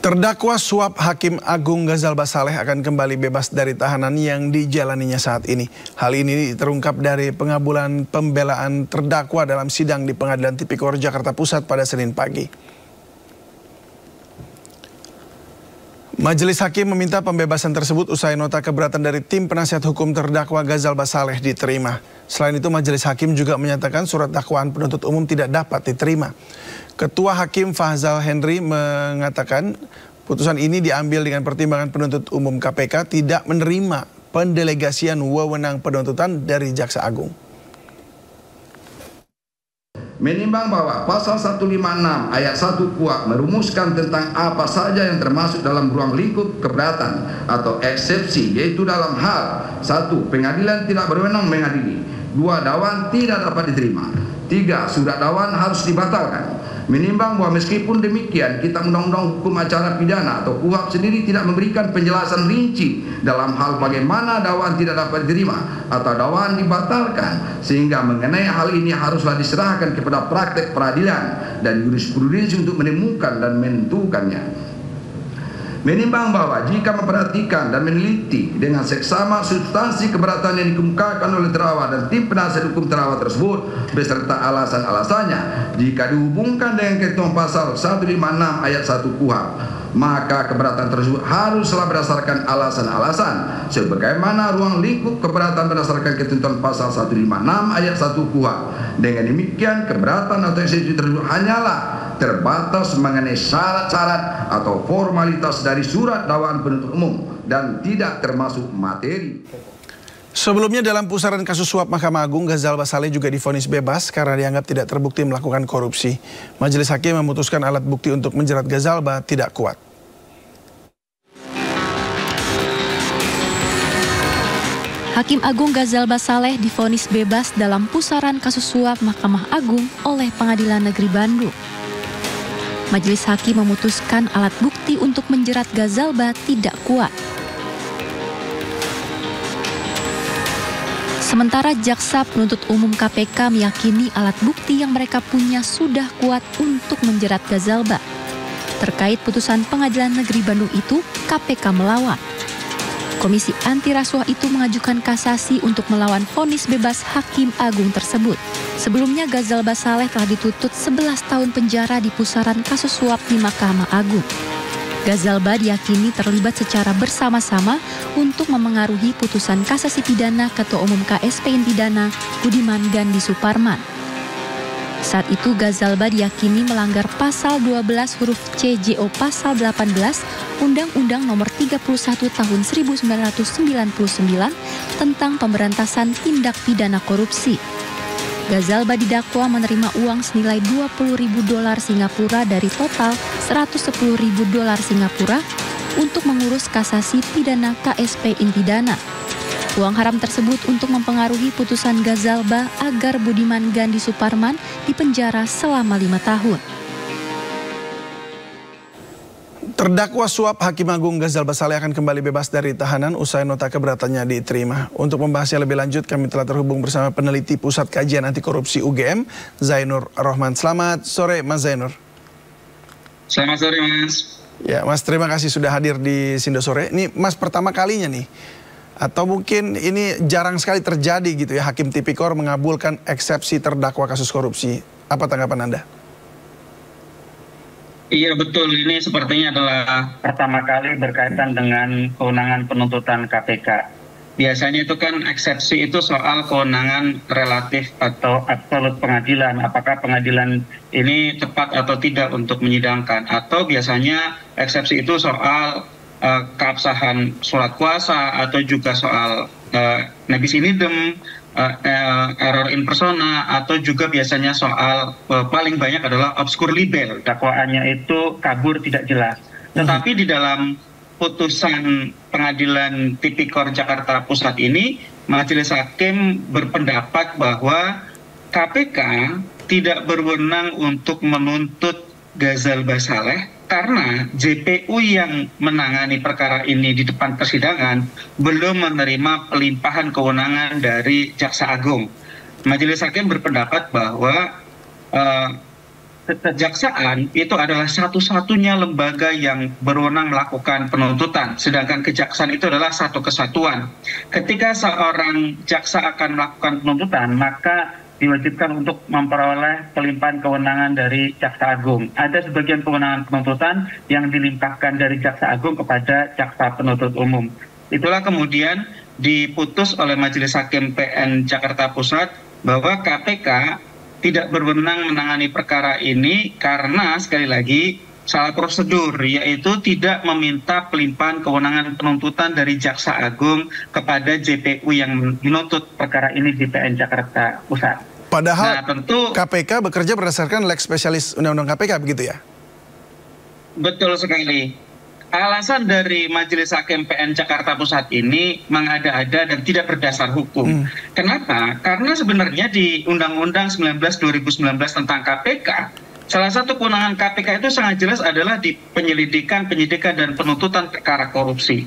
Terdakwa suap Hakim Agung Ghazalba Saleh akan kembali bebas dari tahanan yang dijalaninya saat ini. Hal ini terungkap dari pengabulan pembelaan terdakwa dalam sidang di Pengadilan Tipikor Jakarta Pusat pada Senin pagi. Majelis Hakim meminta pembebasan tersebut usai nota keberatan dari tim penasihat hukum terdakwa Ghazalba Saleh diterima. Selain itu, Majelis Hakim juga menyatakan surat dakwaan penuntut umum tidak dapat diterima. Ketua Hakim Fahzal Henry mengatakan putusan ini diambil dengan pertimbangan penuntut umum KPK tidak menerima pendelegasian wewenang penuntutan dari Jaksa Agung. Menimbang bahwa pasal 156 ayat 1 KUHP merumuskan tentang apa saja yang termasuk dalam ruang lingkup keberatan atau eksepsi, yaitu dalam hal 1. Pengadilan tidak berwenang mengadili, 2. Dakwaan tidak dapat diterima, 3. Surat dakwaan harus dibatalkan. Menimbang bahwa meskipun demikian Kitab Undang-Undang Hukum Acara Pidana atau KUHP sendiri tidak memberikan penjelasan rinci dalam hal bagaimana dakwaan tidak dapat diterima atau dakwaan dibatalkan, sehingga mengenai hal ini haruslah diserahkan kepada praktek peradilan dan jurisprudensi untuk menemukan dan menentukannya. Menimbang bahwa jika memperhatikan dan meneliti dengan seksama substansi keberatan yang dikemukakan oleh terdakwa dan tim penasihat hukum terdakwa tersebut beserta alasan-alasannya, jika dihubungkan dengan ketentuan pasal 156 ayat 1 KUHP, maka keberatan tersebut haruslah berdasarkan alasan-alasan sebagaimana ruang lingkup keberatan berdasarkan ketentuan pasal 156 ayat 1 KUHP. Dengan demikian, keberatan atau eksepsi tersebut hanyalah terbatas mengenai syarat-syarat atau formalitas dari surat dakwaan penuntut umum dan tidak termasuk materi. Sebelumnya dalam pusaran kasus suap Mahkamah Agung, Ghazalba Saleh juga divonis bebas karena dianggap tidak terbukti melakukan korupsi. Majelis Hakim memutuskan alat bukti untuk menjerat Ghazalba tidak kuat. Hakim Agung Ghazalba Saleh divonis bebas dalam pusaran kasus suap Mahkamah Agung oleh Pengadilan Negeri Bandung. Majelis Hakim memutuskan alat bukti untuk menjerat Ghazalba tidak kuat. Sementara jaksa penuntut umum KPK meyakini alat bukti yang mereka punya sudah kuat untuk menjerat Ghazalba. Terkait putusan Pengadilan Negeri Bandung itu, KPK melawan. Komisi Anti Rasuah itu mengajukan kasasi untuk melawan vonis bebas Hakim Agung tersebut. Sebelumnya Ghazalba Saleh telah dituntut 11 tahun penjara di pusaran kasus suap di Mahkamah Agung. Ghazalba diyakini terlibat secara bersama-sama untuk memengaruhi putusan kasasi pidana Ketua Umum KSP Intidana Budiman Gandhi Suparman. Saat itu Ghazalba diyakini melanggar pasal 12 huruf C JO pasal 18 Undang-Undang Nomor 31 Tahun 1999 tentang pemberantasan tindak pidana korupsi. Ghazalba didakwa menerima uang senilai $20.000 Singapura dari total $110.000 Singapura untuk mengurus kasasi pidana KSP Intidana. Uang haram tersebut untuk mempengaruhi putusan Ghazalba agar Budiman Gandhi Suparman dipenjara selama 5 tahun. Terdakwa suap Hakim Agung Ghazalba Saleh akan kembali bebas dari tahanan usai nota keberatannya diterima. Untuk membahasnya lebih lanjut, kami telah terhubung bersama peneliti Pusat Kajian Anti Korupsi UGM, Zainur Rohman. Selamat sore, Mas Zainur. Selamat sore, Mas. Ya, Mas, terima kasih sudah hadir di Sindo Sore. Ini Mas pertama kalinya nih, atau mungkin ini jarang sekali terjadi gitu ya, Hakim Tipikor mengabulkan eksepsi terdakwa kasus korupsi. Apa tanggapan Anda? Iya betul, ini sepertinya adalah pertama kali berkaitan dengan kewenangan penuntutan KPK. Biasanya itu kan eksepsi itu soal kewenangan relatif atau absolut pengadilan. Apakah pengadilan ini tepat atau tidak untuk menyidangkan. Atau biasanya eksepsi itu soal keabsahan surat kuasa atau juga soal nebis in idem, error in persona, atau juga biasanya soal paling banyak adalah obscur libel, dakwaannya itu kabur tidak jelas. Tetapi di dalam putusan Pengadilan Tipikor Jakarta Pusat ini, Majelis Hakim berpendapat bahwa KPK tidak berwenang untuk menuntut Ghazalba Saleh karena JPU yang menangani perkara ini di depan persidangan belum menerima pelimpahan kewenangan dari Jaksa Agung. Majelis Hakim berpendapat bahwa kejaksaan itu adalah satu-satunya lembaga yang berwenang melakukan penuntutan, sedangkan kejaksaan itu adalah satu kesatuan. Ketika seorang jaksa akan melakukan penuntutan, maka diwajibkan untuk memperoleh pelimpahan kewenangan dari Jaksa Agung. Ada sebagian kewenangan penuntutan yang dilimpahkan dari Jaksa Agung kepada Jaksa Penuntut Umum. Itulah kemudian diputus oleh Majelis Hakim PN Jakarta Pusat bahwa KPK tidak berwenang menangani perkara ini karena sekali lagi salah prosedur, yaitu tidak meminta pelimpahan kewenangan penuntutan dari Jaksa Agung kepada JPU yang menuntut perkara ini di PN Jakarta Pusat. Padahal tentu KPK bekerja berdasarkan lex spesialis Undang-Undang KPK, begitu ya? Betul sekali. Alasan dari Majelis Hakim PN Jakarta Pusat ini mengada-ada dan tidak berdasar hukum. Kenapa? Karena sebenarnya di Undang-Undang 19/2019 tentang KPK, salah satu kewenangan KPK itu sangat jelas adalah di penyelidikan, penyidikan, dan penuntutan perkara korupsi.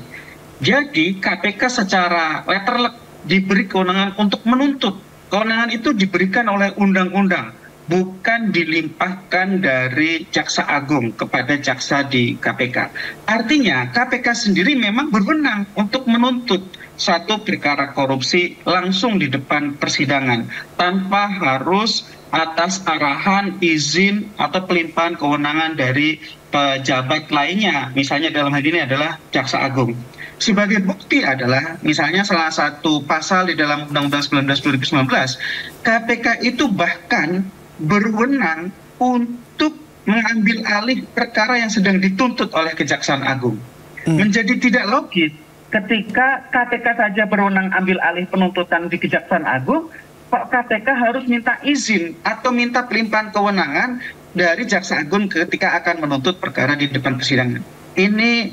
Jadi KPK secara letterlek diberi kewenangan untuk menuntut. Kewenangan itu diberikan oleh undang-undang, bukan dilimpahkan dari Jaksa Agung kepada jaksa di KPK. Artinya KPK sendiri memang berwenang untuk menuntut satu perkara korupsi langsung di depan persidangan tanpa harus atas arahan, izin, atau pelimpahan kewenangan dari pejabat lainnya. Misalnya dalam hal ini adalah Jaksa Agung. Sebagai bukti adalah misalnya salah satu pasal di dalam Undang-Undang 19/2019, KPK itu bahkan berwenang untuk mengambil alih perkara yang sedang dituntut oleh Kejaksaan Agung. Menjadi tidak logis ketika KPK saja berwenang ambil alih penuntutan di Kejaksaan Agung, kok KPK harus minta izin atau minta pelimpahan kewenangan dari Jaksa Agung ketika akan menuntut perkara di depan persidangan. Ini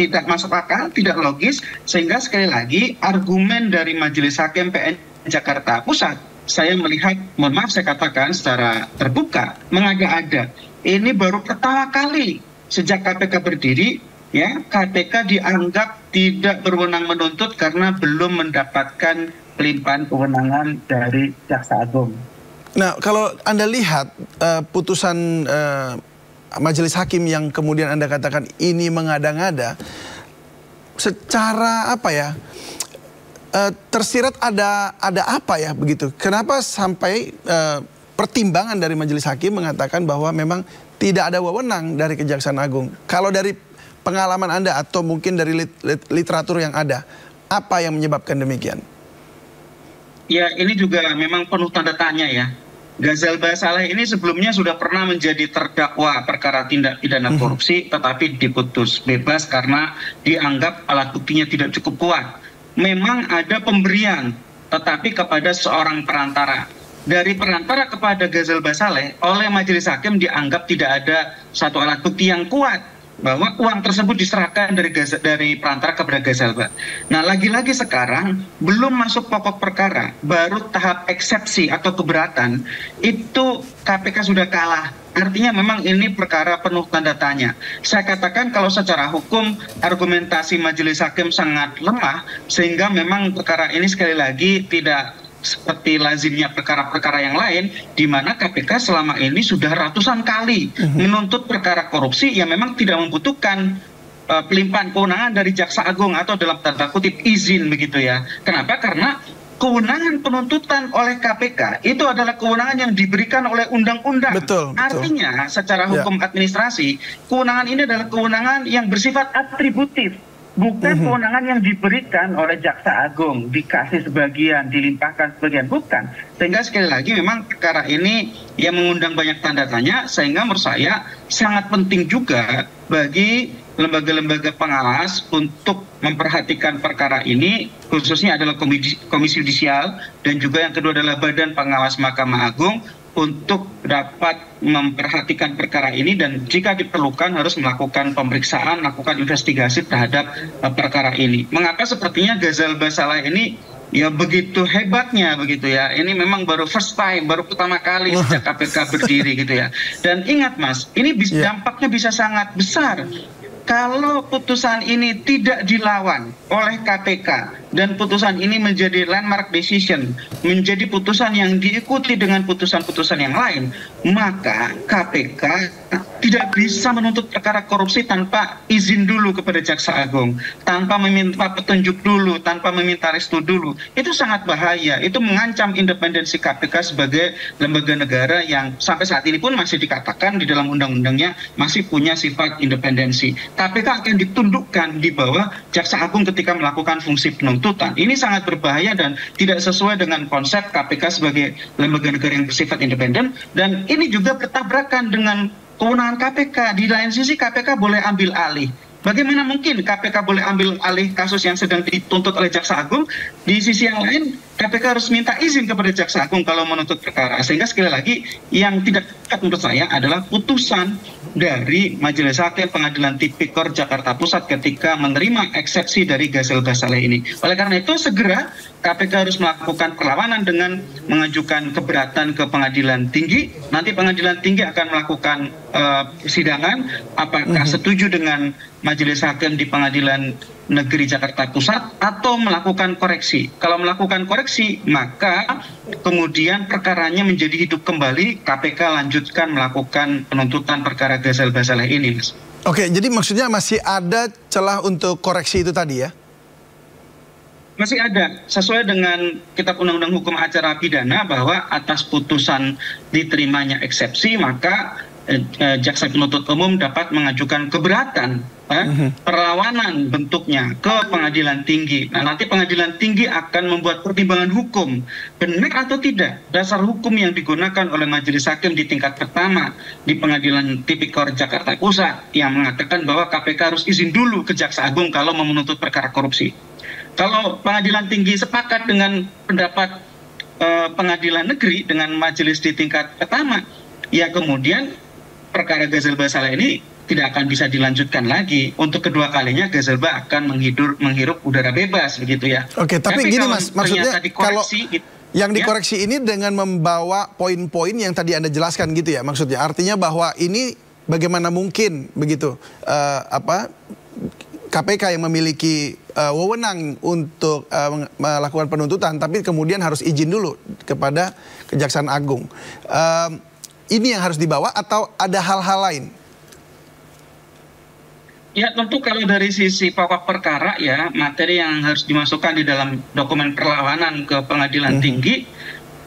tidak masuk akal, tidak logis, sehingga sekali lagi argumen dari Majelis Hakim PN Jakarta Pusat, saya melihat, mohon maaf saya katakan secara terbuka, mengada-ada. Ini baru pertama kali sejak KPK berdiri, ya, KPK dianggap tidak berwenang menuntut karena belum mendapatkan pelimpahan kewenangan dari Jaksa Agung. Nah, kalau Anda lihat putusan Majelis Hakim yang kemudian Anda katakan ini mengada-ngada, secara apa ya? Tersirat ada apa ya begitu? Kenapa sampai pertimbangan dari Majelis Hakim mengatakan bahwa memang tidak ada wewenang dari Kejaksaan Agung? Kalau dari pengalaman Anda atau mungkin dari literatur yang ada, apa yang menyebabkan demikian? Ya, ini juga memang penuh tanda tanya ya. Ghazal Basaleh ini sebelumnya sudah pernah menjadi terdakwa perkara tindak pidana korupsi, tetapi diputus bebas karena dianggap alat buktinya tidak cukup kuat. Memang ada pemberian, tetapi kepada seorang perantara. Dari perantara kepada Ghazal Basaleh, oleh Majelis Hakim dianggap tidak ada satu alat bukti yang kuat bahwa uang tersebut diserahkan dari perantara kepada Ghazal. Nah, lagi-lagi sekarang belum masuk pokok perkara, baru tahap eksepsi atau keberatan, itu KPK sudah kalah. Artinya memang ini perkara penuh tanda tanya. Saya katakan kalau secara hukum argumentasi Majelis Hakim sangat lemah, sehingga memang perkara ini sekali lagi tidak seperti lazimnya perkara-perkara yang lain, di mana KPK selama ini sudah ratusan kali menuntut perkara korupsi yang memang tidak membutuhkan pelimpahan kewenangan dari Jaksa Agung atau dalam tanda kutip izin begitu ya. Kenapa? Karena kewenangan penuntutan oleh KPK itu adalah kewenangan yang diberikan oleh undang-undang. Betul. Artinya secara hukum administrasi, kewenangan ini adalah kewenangan yang bersifat atributif. Bukan kewenangan yang diberikan oleh Jaksa Agung, dikasih sebagian, dilimpahkan sebagian, bukan. Sehingga sekali lagi memang perkara ini yang mengundang banyak tanda tanya, sehingga menurut saya sangat penting juga bagi lembaga-lembaga pengawas untuk memperhatikan perkara ini, khususnya adalah Komisi Yudisial, dan juga yang kedua adalah Badan Pengawas Mahkamah Agung, untuk dapat memperhatikan perkara ini dan jika diperlukan harus melakukan pemeriksaan, melakukan investigasi terhadap perkara ini. Mengapa sepertinya Ghazal Basaleh ini ya begitu hebatnya begitu ya. Ini memang baru first time, baru pertama kali sejak KPK berdiri gitu ya. Dan ingat Mas, ini dampaknya bisa sangat besar. Kalau putusan ini tidak dilawan oleh KPK dan putusan ini menjadi landmark decision, menjadi putusan yang diikuti dengan putusan-putusan yang lain, maka KPK tidak bisa menuntut perkara korupsi tanpa izin dulu kepada Jaksa Agung, tanpa meminta petunjuk dulu, tanpa meminta restu dulu. Itu sangat bahaya, itu mengancam independensi KPK sebagai lembaga negara yang sampai saat ini pun masih dikatakan di dalam undang-undangnya masih punya sifat independensi. KPK akan ditundukkan di bawah Jaksa Agung ketika melakukan fungsi penuntutan. Ini sangat berbahaya dan tidak sesuai dengan konsep KPK sebagai lembaga negara yang bersifat independen, dan ini juga bertabrakan dengan kewenangan KPK. Di lain sisi KPK boleh ambil alih. Bagaimana mungkin KPK boleh ambil alih kasus yang sedang dituntut oleh Jaksa Agung? Di sisi yang lain, KPK harus minta izin kepada Jaksa Agung kalau menuntut perkara. Sehingga sekali lagi, yang tidak tepat menurut saya adalah putusan dari Majelis Hakim Pengadilan Tipikor Jakarta Pusat ketika menerima eksepsi dari Ghazal Basaleh ini. Oleh karena itu, segera KPK harus melakukan perlawanan dengan mengajukan keberatan ke Pengadilan Tinggi. Nanti Pengadilan Tinggi akan melakukan persidangan apakah setuju dengan Majelis Hakim di Pengadilan Negeri Jakarta Pusat atau melakukan koreksi. Kalau melakukan koreksi, maka kemudian perkaranya menjadi hidup kembali, KPK lanjutkan melakukan penuntutan perkara Ghazal Basaleh ini, Mas. Oke, jadi maksudnya masih ada celah untuk koreksi itu tadi ya? Masih ada, sesuai dengan Kitab Undang-Undang Hukum Acara Pidana bahwa atas putusan diterimanya eksepsi, maka jaksa penuntut umum dapat mengajukan keberatan, perlawanan bentuknya ke Pengadilan Tinggi. Nah, nanti Pengadilan Tinggi akan membuat pertimbangan hukum, benar atau tidak dasar hukum yang digunakan oleh Majelis Hakim di tingkat pertama di Pengadilan Tipikor Jakarta Pusat yang mengatakan bahwa KPK harus izin dulu ke Jaksa Agung kalau mau menuntut perkara korupsi. Kalau Pengadilan Tinggi sepakat dengan pendapat Pengadilan Negeri dengan majelis di tingkat pertama, ya kemudian perkara Ghazal Basaleh ini tidak akan bisa dilanjutkan lagi. Untuk kedua kalinya Ghazal akan menghirup udara bebas, begitu ya. Oke, tapi gini Mas, maksudnya kalau yang dikoreksi ini dengan membawa poin-poin yang tadi Anda jelaskan gitu ya, maksudnya artinya bahwa ini bagaimana mungkin begitu KPK yang memiliki wewenang untuk melakukan penuntutan, tapi kemudian harus izin dulu kepada Kejaksaan Agung. Ini yang harus dibawa atau ada hal-hal lain? Ya, tentu kalau dari sisi pokok perkara ya, materi yang harus dimasukkan di dalam dokumen perlawanan ke Pengadilan Tinggi,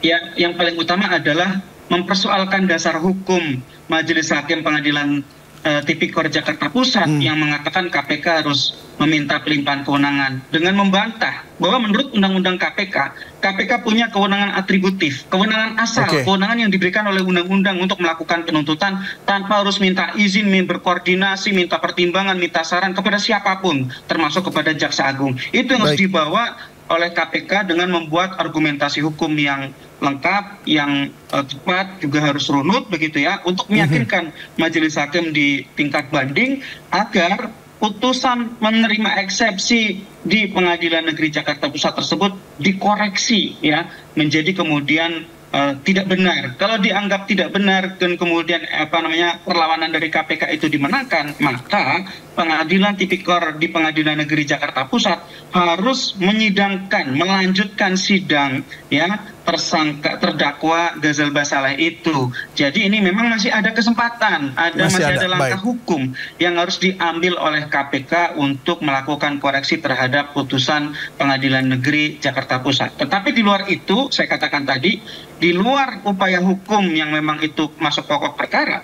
ya yang paling utama adalah mempersoalkan dasar hukum Majelis Hakim Pengadilan Tipikor Jakarta Pusat yang mengatakan KPK harus meminta pelimpahan kewenangan dengan membantah bahwa menurut Undang-Undang KPK, KPK punya kewenangan atributif, kewenangan asal, kewenangan yang diberikan oleh Undang-Undang untuk melakukan penuntutan tanpa harus minta izin, berkoordinasi, minta pertimbangan, minta saran kepada siapapun, termasuk kepada Jaksa Agung. Itu yang harus dibawa oleh KPK dengan membuat argumentasi hukum yang lengkap, yang tepat, juga harus runut begitu ya, untuk meyakinkan Majelis Hakim di tingkat banding agar putusan menerima eksepsi di Pengadilan Negeri Jakarta Pusat tersebut dikoreksi ya menjadi kemudian tidak benar. Kalau dianggap tidak benar dan kemudian perlawanan dari KPK itu dimenangkan, maka Pengadilan Tipikor di Pengadilan Negeri Jakarta Pusat harus melanjutkan sidang ya terdakwa Ghazal Basaleh itu. Jadi ini memang masih ada kesempatan, masih ada langkah hukum yang harus diambil oleh KPK untuk melakukan koreksi terhadap putusan Pengadilan Negeri Jakarta Pusat. Tetapi di luar itu, saya katakan tadi, di luar upaya hukum yang memang itu masuk pokok perkara,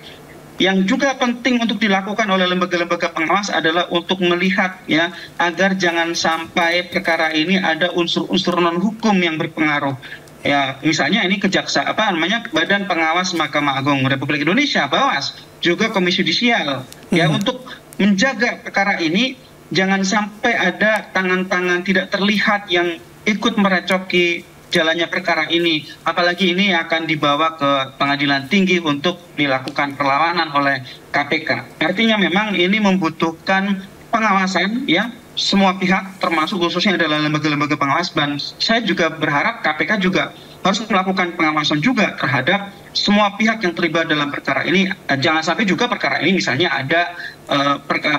yang juga penting untuk dilakukan oleh lembaga-lembaga pengawas adalah untuk melihat ya agar jangan sampai perkara ini ada unsur-unsur non hukum yang berpengaruh. Ya, misalnya ini Badan Pengawas Mahkamah Agung Republik Indonesia, Bawas, juga Komisi Yudisial, ya untuk menjaga perkara ini jangan sampai ada tangan-tangan tidak terlihat yang ikut merecoki jalannya perkara ini, apalagi ini akan dibawa ke Pengadilan Tinggi untuk dilakukan perlawanan oleh KPK. Artinya memang ini membutuhkan pengawasan ya semua pihak, termasuk khususnya adalah lembaga-lembaga pengawas, dan saya juga berharap KPK juga harus melakukan pengawasan juga terhadap semua pihak yang terlibat dalam perkara ini, jangan sampai juga perkara ini misalnya ada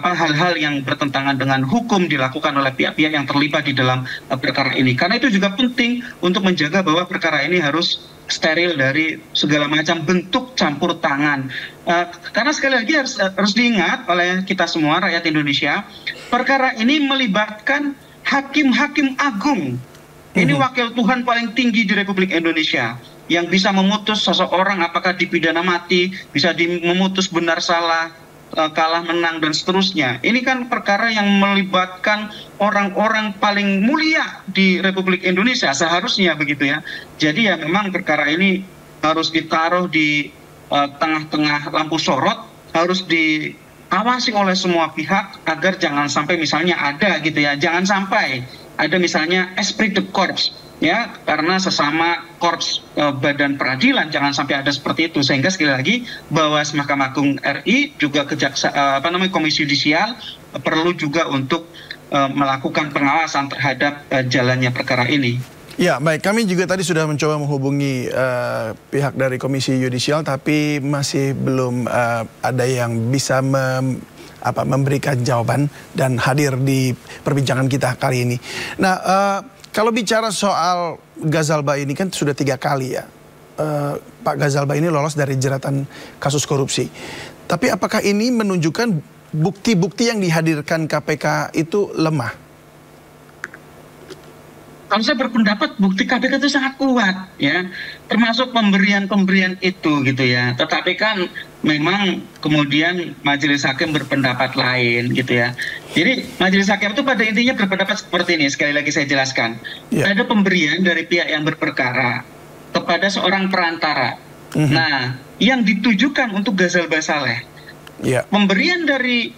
hal-hal yang bertentangan dengan hukum dilakukan oleh pihak-pihak yang terlibat di dalam perkara ini. Karena itu juga penting untuk menjaga bahwa perkara ini harus steril dari segala macam bentuk campur tangan. Karena sekali lagi harus diingat oleh kita semua rakyat Indonesia, perkara ini melibatkan hakim-hakim agung. Ini wakil Tuhan paling tinggi di Republik Indonesia yang bisa memutus seseorang apakah dipidana mati, bisa memutus benar salah, kalah menang dan seterusnya. Ini kan perkara yang melibatkan orang-orang paling mulia di Republik Indonesia seharusnya begitu ya. Jadi ya memang perkara ini harus ditaruh di tengah-tengah lampu sorot, harus diawasi oleh semua pihak agar jangan sampai misalnya ada gitu ya, jangan sampai ada misalnya esprit de corps ya, karena sesama korps badan peradilan jangan sampai ada seperti itu. Sehingga sekali lagi Bawas Mahkamah Agung RI juga Komisi Yudisial perlu juga untuk melakukan pengawasan terhadap jalannya perkara ini. Ya, baik. Kami juga tadi sudah mencoba menghubungi pihak dari Komisi Yudisial, tapi masih belum ada yang bisa memberikan jawaban dan hadir di perbincangan kita kali ini. Nah, kalau bicara soal Ghazalba ini kan sudah 3 kali ya, Pak Ghazalba ini lolos dari jeratan kasus korupsi. Tapi apakah ini menunjukkan bukti-bukti yang dihadirkan KPK itu lemah? Kalau saya berpendapat bukti KPK itu sangat kuat ya, termasuk pemberian itu gitu ya. Tetapi kan memang kemudian majelis hakim berpendapat lain gitu ya. Jadi majelis hakim itu pada intinya berpendapat seperti ini, sekali lagi saya jelaskan. Ada pemberian dari pihak yang berperkara kepada seorang perantara. Nah, yang ditujukan untuk Ghazalba Saleh. Pemberian dari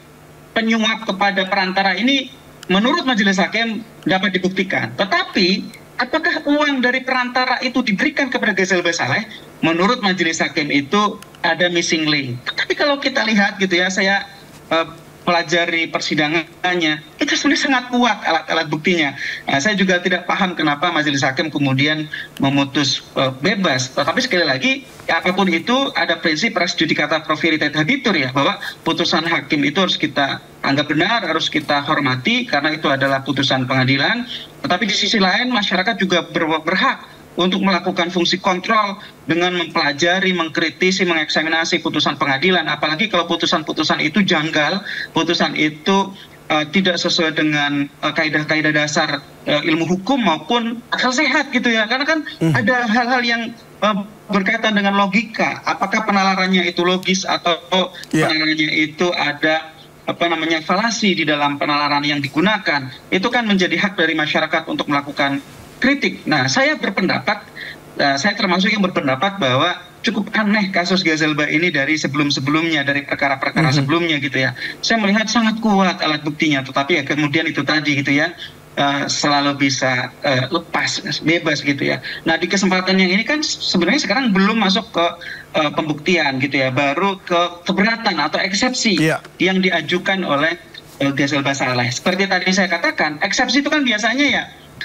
penyuap kepada perantara ini menurut majelis hakim dapat dibuktikan. Tetapi apakah uang dari perantara itu diberikan kepada Ghazalba Saleh? Menurut majelis hakim itu ada missing link. Tapi kalau kita lihat gitu ya, saya pelajari persidangannya, itu sebenarnya sangat kuat alat-alat buktinya. Saya juga tidak paham kenapa majelis hakim kemudian memutus bebas. Tetapi sekali lagi, apapun itu ada prinsip res judicata pro veritate habetur ya, bahwa putusan hakim itu harus kita anggap benar, harus kita hormati karena itu adalah putusan pengadilan. Tetapi di sisi lain masyarakat juga berhak untuk melakukan fungsi kontrol dengan mempelajari, mengkritisi, mengeksaminasi putusan pengadilan. Apalagi kalau putusan-putusan itu janggal, putusan itu tidak sesuai dengan kaidah-kaidah dasar ilmu hukum maupun akal sehat gitu ya. Karena kan ada hal-hal yang berkaitan dengan logika. Apakah penalarannya itu logis atau penalarannya itu ada falasi di dalam penalaran yang digunakan. Itu kan menjadi hak dari masyarakat untuk melakukan kritik. Nah, saya berpendapat, saya termasuk yang berpendapat bahwa cukup aneh kasus Ghazalba ini dari sebelum-sebelumnya, dari perkara-perkara sebelumnya gitu ya. Saya melihat sangat kuat alat buktinya, tetapi ya kemudian itu tadi gitu ya, selalu bisa lepas, bebas gitu ya. Nah, di kesempatan yang ini kan sebenarnya sekarang belum masuk ke pembuktian gitu ya, baru ke keberatan atau eksepsi yang diajukan oleh Ghazalba Saleh. Seperti tadi saya katakan, eksepsi itu kan biasanya ya,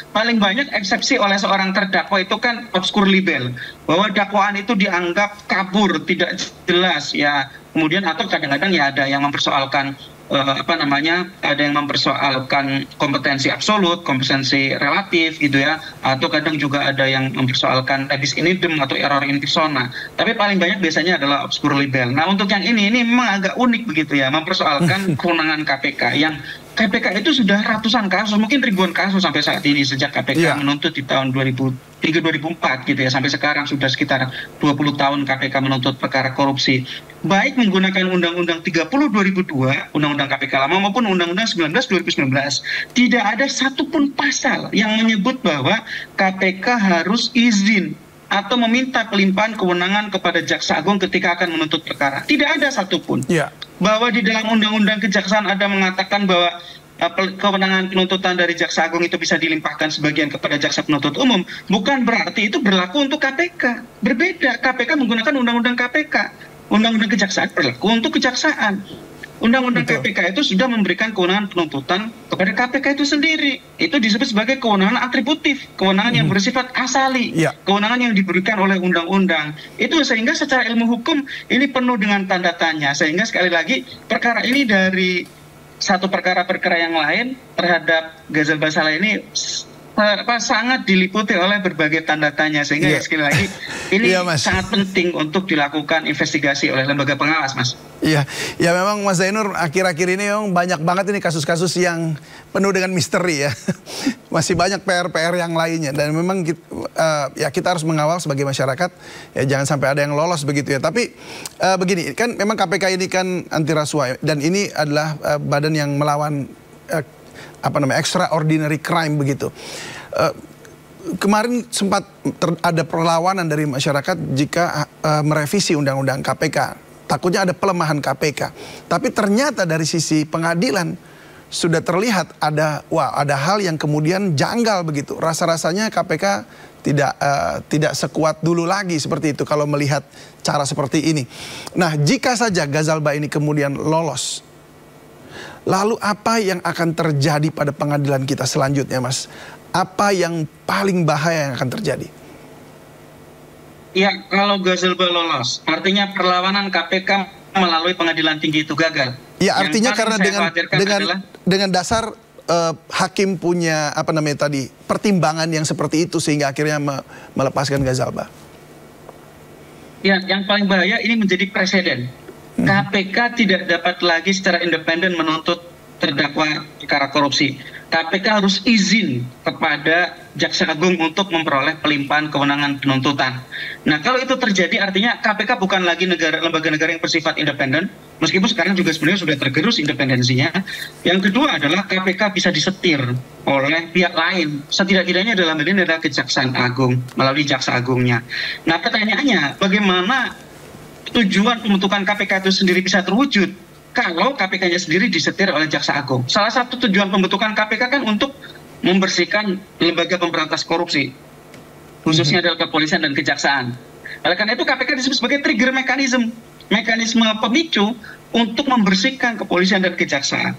paling banyak eksepsi oleh seorang terdakwa itu kan obscur libel, bahwa dakwaan itu dianggap kabur, tidak jelas ya. Kemudian atau kadang-kadang ya ada yang mempersoalkan ada yang mempersoalkan kompetensi absolut, kompetensi relatif gitu ya, atau kadang juga ada yang mempersoalkan lebis in idem atau error in persona. Tapi paling banyak biasanya adalah obscur libel. Nah, untuk yang ini memang agak unik begitu ya, mempersoalkan kewenangan KPK yang KPK itu sudah ratusan kasus, mungkin ribuan kasus sampai saat ini sejak KPK menuntut di tahun 2003-2004 gitu ya, sampai sekarang sudah sekitar 20 tahun KPK menuntut perkara korupsi. Baik menggunakan Undang-Undang 30/2002, Undang-Undang KPK lama maupun Undang-Undang 19/2019, tidak ada satupun pasal yang menyebut bahwa KPK harus izin atau meminta pelimpahan kewenangan kepada Jaksa Agung ketika akan menuntut perkara. Tidak ada satupun. Bahwa di dalam Undang-Undang Kejaksaan ada mengatakan bahwa kewenangan penuntutan dari Jaksa Agung itu bisa dilimpahkan sebagian kepada Jaksa Penuntut Umum, bukan berarti itu berlaku untuk KPK. Berbeda, KPK menggunakan Undang-Undang KPK. Undang-Undang Kejaksaan berlaku untuk kejaksaan. Undang-undang KPK itu sudah memberikan kewenangan penuntutan kepada KPK itu sendiri. Itu disebut sebagai kewenangan atributif, kewenangan yang bersifat asali, kewenangan yang diberikan oleh undang-undang. Itu sehingga secara ilmu hukum ini penuh dengan tanda tanya. Sehingga sekali lagi perkara ini dari satu perkara-perkara yang lain terhadap Ghazal Basalah ini sangat diliputi oleh berbagai tanda tanya, sehingga sekali lagi ini sangat penting untuk dilakukan investigasi oleh lembaga pengawas, Mas. Iya, ya memang Mas Zainur akhir-akhir ini memang banyak banget ini kasus-kasus yang penuh dengan misteri ya. Masih banyak PR-PR yang lainnya dan memang kita harus mengawal sebagai masyarakat ya, jangan sampai ada yang lolos begitu ya. Tapi begini, kan memang KPK ini kan anti rasuah dan ini adalah badan yang melawan extraordinary crime begitu. Kemarin sempat ada perlawanan dari masyarakat jika merevisi undang-undang KPK. Takutnya ada pelemahan KPK. Tapi ternyata dari sisi pengadilan sudah terlihat ada hal yang kemudian janggal begitu. Rasa-rasanya KPK tidak sekuat dulu lagi seperti itu kalau melihat cara seperti ini. Nah, jika saja Ghazal Ba ini kemudian lolos, lalu apa yang akan terjadi pada pengadilan kita selanjutnya, Mas? Apa yang paling bahaya yang akan terjadi? Ya, kalau Ghazal Ba lolos, artinya perlawanan KPK melalui pengadilan tinggi itu gagal. Ya, artinya karena dengan dasar hakim punya pertimbangan yang seperti itu sehingga akhirnya melepaskan Ghazal Ba. Ya, yang paling bahaya ini menjadi presiden. KPK tidak dapat lagi secara independen menuntut terdakwa perkara korupsi. KPK harus izin kepada Jaksa Agung untuk memperoleh pelimpahan kewenangan penuntutan. Nah, kalau itu terjadi artinya KPK bukan lagi lembaga negara yang bersifat independen, meskipun sekarang juga sebenarnya sudah tergerus independensinya. Yang kedua adalah KPK bisa disetir oleh pihak lain. Setidak-tidaknya dalam hal ini adalah Kejaksaan Agung melalui Jaksa Agungnya. Nah, pertanyaannya bagaimana tujuan pembentukan KPK itu sendiri bisa terwujud kalau KPK-nya sendiri disetir oleh Jaksa Agung? Salah satu tujuan pembentukan KPK kan untuk membersihkan lembaga pemberantas korupsi, khususnya adalah kepolisian dan kejaksaan. Oleh karena itu KPK disebut sebagai trigger mekanisme pemicu untuk membersihkan kepolisian dan kejaksaan.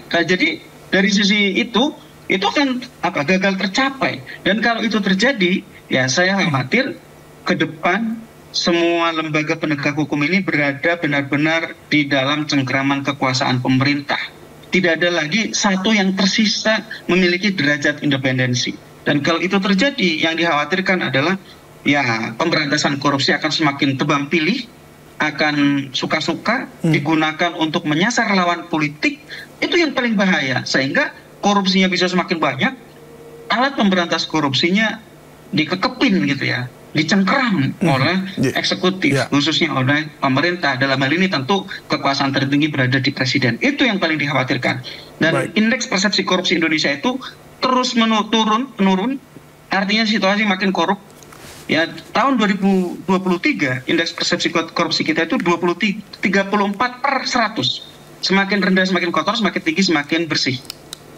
Jadi dari sisi itu kan gagal tercapai. Dan kalau itu terjadi, ya saya khawatir ke depan semua lembaga penegak hukum ini berada benar-benar di dalam cengkeraman kekuasaan pemerintah. Tidak ada lagi satu yang tersisa memiliki derajat independensi. Dan kalau itu terjadi, yang dikhawatirkan adalah ya pemberantasan korupsi akan semakin tebang pilih, akan suka-suka digunakan untuk menyasar lawan politik. Itu yang paling bahaya, sehingga korupsinya bisa semakin banyak, alat pemberantas korupsinya dikekepin gitu ya, dicengkeram oleh eksekutif, khususnya oleh pemerintah. Dalam hal ini tentu kekuasaan tertinggi berada di presiden. Itu yang paling dikhawatirkan. Dan indeks persepsi korupsi Indonesia itu terus menurun, artinya situasi makin korup. Ya, tahun 2023 indeks persepsi korupsi kita itu 34/100. Semakin rendah semakin kotor, semakin tinggi semakin bersih.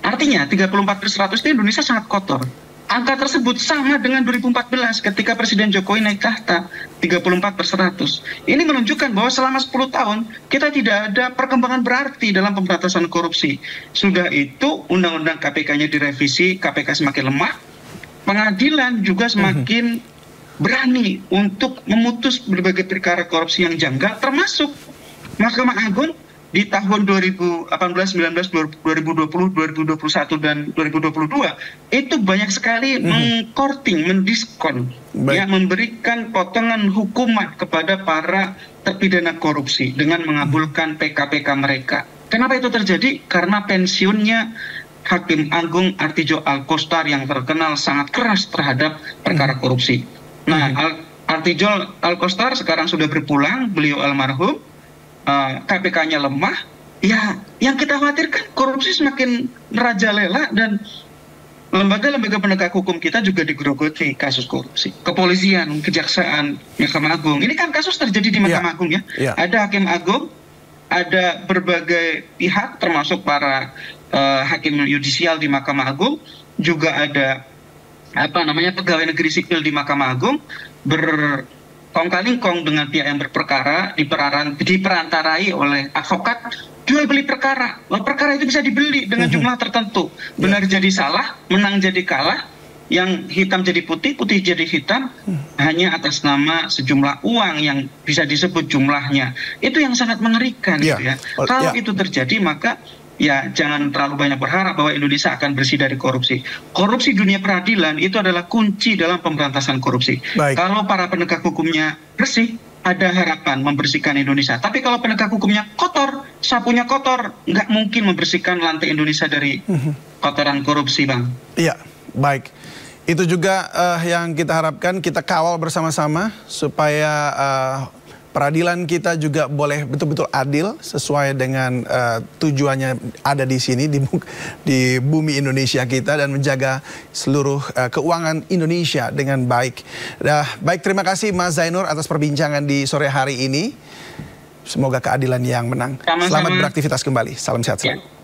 Artinya 34/100 itu Indonesia sangat kotor. Angka tersebut sama dengan 2014 ketika Presiden Jokowi naik tahta, 34/100. Ini menunjukkan bahwa selama 10 tahun kita tidak ada perkembangan berarti dalam pemberantasan korupsi. Sudah itu undang-undang KPK-nya direvisi, KPK semakin lemah, pengadilan juga semakin berani untuk memutus berbagai perkara korupsi yang janggal, termasuk Mahkamah Agung di tahun 2018, 19, 2020, 2021, dan 2022 itu banyak sekali mendiskon, ya, memberikan potongan hukuman kepada para terpidana korupsi dengan mengabulkan PK-PK mereka. Kenapa itu terjadi? Karena pensiunnya Hakim Agung Artijo Alkostar yang terkenal sangat keras terhadap perkara korupsi. Nah, Artijo Alkostar sekarang sudah berpulang, beliau almarhum. KPK-nya lemah, ya yang kita khawatirkan korupsi semakin merajalela dan lembaga-lembaga penegak hukum kita juga digerogoti kasus korupsi. Kepolisian, kejaksaan, Mahkamah Agung. Ini kan kasus terjadi di Mahkamah Agung ya. Ada Hakim Agung, ada berbagai pihak termasuk para hakim yudisial di Mahkamah Agung, juga ada pegawai negeri sipil di Mahkamah Agung kong kali kong dengan pihak yang berperkara, diperantarai oleh advokat, jual beli perkara. Perkara itu bisa dibeli dengan jumlah tertentu. Benar jadi salah, menang jadi kalah, yang hitam jadi putih, putih jadi hitam, hanya atas nama sejumlah uang yang bisa disebut jumlahnya. Itu yang sangat mengerikan. Gitu ya. Kalau itu terjadi, maka ya jangan terlalu banyak berharap bahwa Indonesia akan bersih dari korupsi. Korupsi dunia peradilan itu adalah kunci dalam pemberantasan korupsi. Kalau para penegak hukumnya bersih, ada harapan membersihkan Indonesia. Tapi kalau penegak hukumnya kotor, sapunya kotor, nggak mungkin membersihkan lantai Indonesia dari kotoran korupsi, Bang. Iya, baik. Itu juga yang kita harapkan, kita kawal bersama-sama supaya peradilan kita juga boleh betul-betul adil sesuai dengan tujuannya ada di sini di bumi Indonesia kita dan menjaga seluruh keuangan Indonesia dengan baik. Baik, terima kasih Mas Zainur atas perbincangan di sore hari ini. Semoga keadilan yang menang. Selamat beraktivitas kembali. Salam sehat selalu.